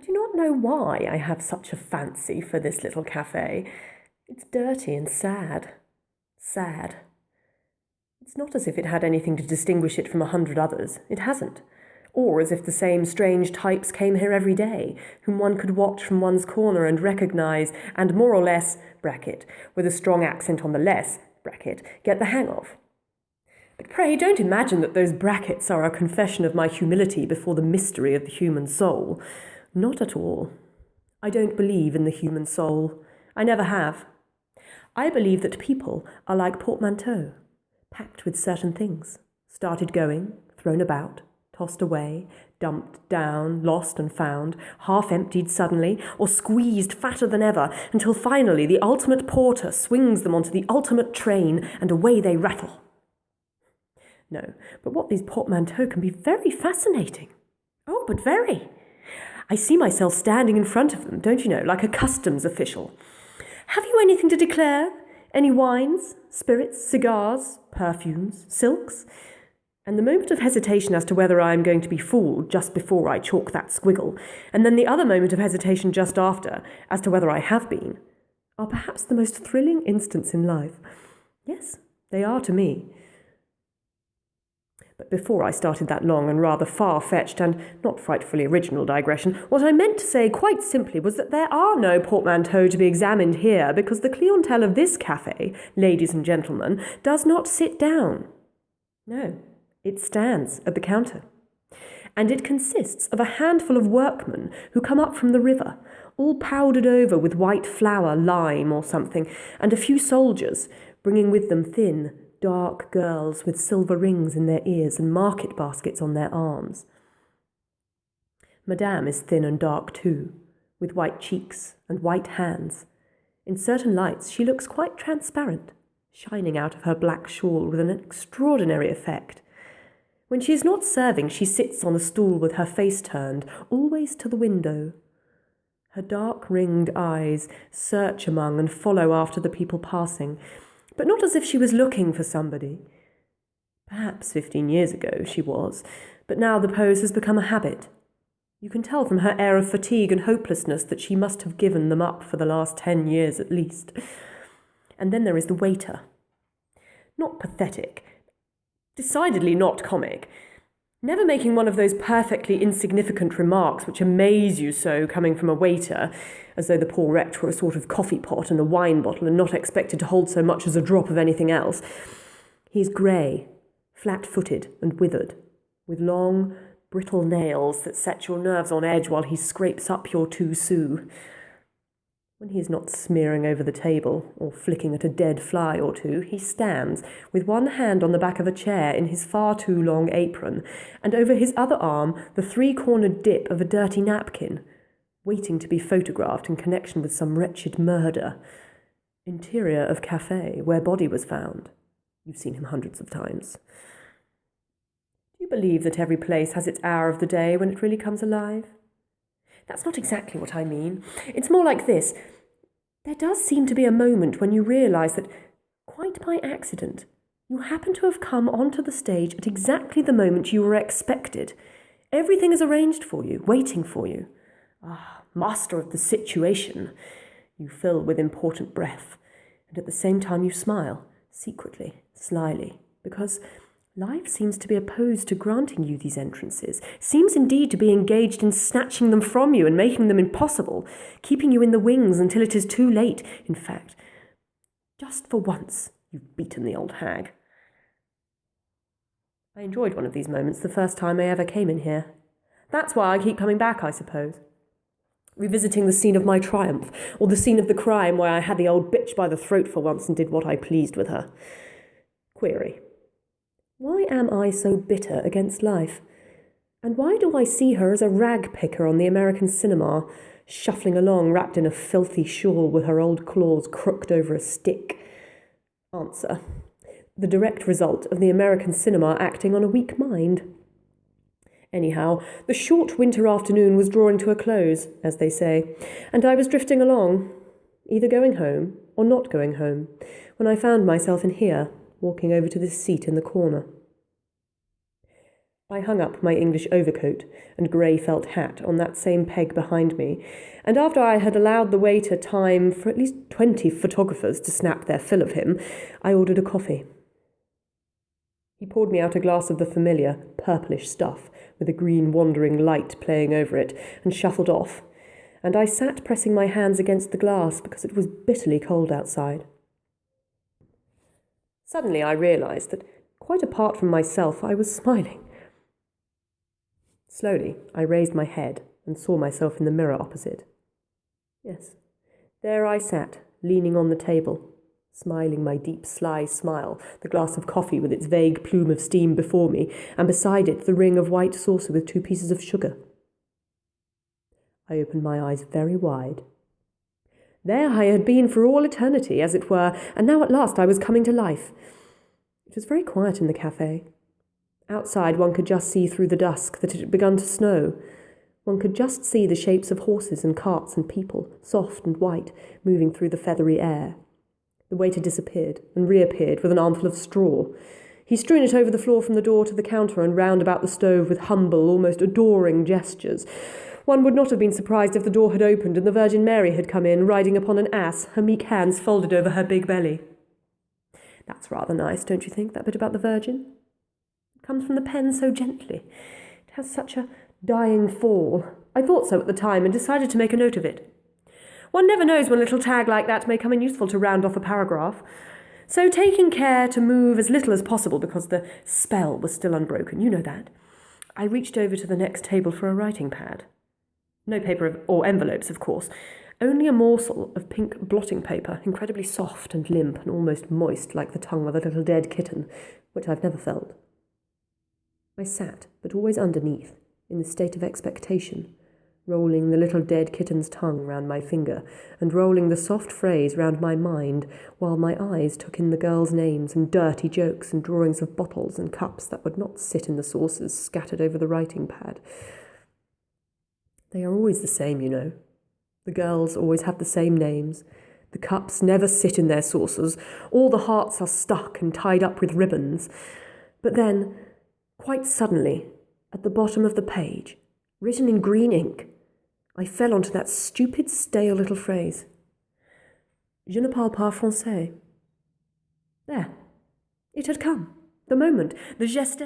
do not know why I have such a fancy for this little cafe. It's dirty and sad. Sad. It's not as if it had anything to distinguish it from 100 others. It hasn't. Or as if the same strange types came here every day, whom one could watch from one's corner and recognise, and more or less, bracket, with a strong accent on the less, bracket, get the hang of. But pray don't imagine that those brackets are a confession of my humility before the mystery of the human soul. Not at all. I don't believe in the human soul. I never have. I believe that people are like portmanteaux, packed with certain things, started going, thrown about, tossed away, dumped down, lost and found, half-emptied suddenly, or squeezed fatter than ever, until finally the ultimate porter swings them onto the ultimate train, and away they rattle. No, but what these portmanteaux can be very fascinating. Oh, but very. I see myself standing in front of them, don't you know, like a customs official. Have you anything to declare? Any wines, spirits, cigars, perfumes, silks? And the moment of hesitation as to whether I am going to be fooled just before I chalk that squiggle, and then the other moment of hesitation just after as to whether I have been, are perhaps the most thrilling instants in life. Yes, they are to me. But before I started that long and rather far-fetched and not frightfully original digression, what I meant to say quite simply was that there are no portmanteaux to be examined here because the clientele of this cafe, ladies and gentlemen, does not sit down. No, it stands at the counter. And it consists of a handful of workmen who come up from the river, all powdered over with white flour, lime or something, and a few soldiers, bringing with them thin, dark girls with silver rings in their ears and market baskets on their arms. Madame is thin and dark too, with white cheeks and white hands. In certain lights she looks quite transparent, shining out of her black shawl with an extraordinary effect. When she is not serving, she sits on a stool with her face turned, always to the window. Her dark ringed eyes search among and follow after the people passing, but not as if she was looking for somebody. Perhaps 15 years ago she was, but now the pose has become a habit. You can tell from her air of fatigue and hopelessness that she must have given them up for the last 10 years at least. And then there is the waiter. Not pathetic, decidedly not comic, never making one of those perfectly insignificant remarks which amaze you so coming from a waiter, as though the poor wretch were a sort of coffee pot and a wine bottle and not expected to hold so much as a drop of anything else. He is grey, flat-footed and withered, with long, brittle nails that set your nerves on edge while he scrapes up your 2 sous. When he is not smearing over the table or flicking at a dead fly or two, he stands, with one hand on the back of a chair in his far too long apron, and over his other arm the 3-cornered dip of a dirty napkin, waiting to be photographed in connection with some wretched murder. Interior of cafe, where body was found. You've seen him hundreds of times. Do you believe that every place has its hour of the day when it really comes alive? That's not exactly what I mean. It's more like this. There does seem to be a moment when you realise that, quite by accident, you happen to have come onto the stage at exactly the moment you were expected. Everything is arranged for you, waiting for you. Ah, master of the situation. You fill with important breath, and at the same time you smile, secretly, slyly, because life seems to be opposed to granting you these entrances, seems indeed to be engaged in snatching them from you and making them impossible, keeping you in the wings until it is too late. In fact, just for once, you've beaten the old hag. I enjoyed one of these moments the first time I ever came in here. That's why I keep coming back, I suppose. Revisiting the scene of my triumph, or the scene of the crime where I had the old bitch by the throat for once and did what I pleased with her. Query. Why am I so bitter against life? And why do I see her as a rag-picker on the American cinema, shuffling along wrapped in a filthy shawl with her old claws crooked over a stick? Answer. The direct result of the American cinema acting on a weak mind. Anyhow, the short winter afternoon was drawing to a close, as they say, and I was drifting along, either going home or not going home, when I found myself in here, walking over to this seat in the corner. I hung up my English overcoat and grey felt hat on that same peg behind me, and after I had allowed the waiter time for at least 20 photographers to snap their fill of him, I ordered a coffee. He poured me out a glass of the familiar, purplish stuff, with a green wandering light playing over it, and shuffled off, and I sat pressing my hands against the glass because it was bitterly cold outside. Suddenly I realised that, quite apart from myself, I was smiling. Slowly, I raised my head and saw myself in the mirror opposite. Yes, there I sat, leaning on the table, smiling my deep, sly smile, the glass of coffee with its vague plume of steam before me, and beside it the ring of white saucer with 2 pieces of sugar. I opened my eyes very wide. There I had been for all eternity, as it were, and now at last I was coming to life. It was very quiet in the café. Outside one could just see through the dusk that it had begun to snow. One could just see the shapes of horses and carts and people, soft and white, moving through the feathery air. The waiter disappeared and reappeared with an armful of straw. He strewn it over the floor from the door to the counter and round about the stove with humble, almost adoring gestures. One would not have been surprised if the door had opened and the Virgin Mary had come in, riding upon an ass, her meek hands folded over her big belly. That's rather nice, don't you think, that bit about the Virgin? It comes from the pen so gently. It has such a dying fall. I thought so at the time and decided to make a note of it. One never knows when a little tag like that may come in useful to round off a paragraph. So, taking care to move as little as possible because the spell was still unbroken, you know that, I reached over to the next table for a writing pad. No paper or envelopes, of course, only a morsel of pink blotting paper, incredibly soft and limp and almost moist like the tongue of a little dead kitten, which I've never felt. I sat, but always underneath, in the state of expectation, rolling the little dead kitten's tongue round my finger, and rolling the soft phrase round my mind, while my eyes took in the girls' names and dirty jokes and drawings of bottles and cups that would not sit in the saucers scattered over the writing pad. They are always the same, you know. The girls always have the same names. The cups never sit in their saucers. All the hearts are stuck and tied up with ribbons. But then, quite suddenly, at the bottom of the page, written in green ink, I fell onto that stupid, stale little phrase. Je ne parle pas français. There. It had come. The moment. The geste.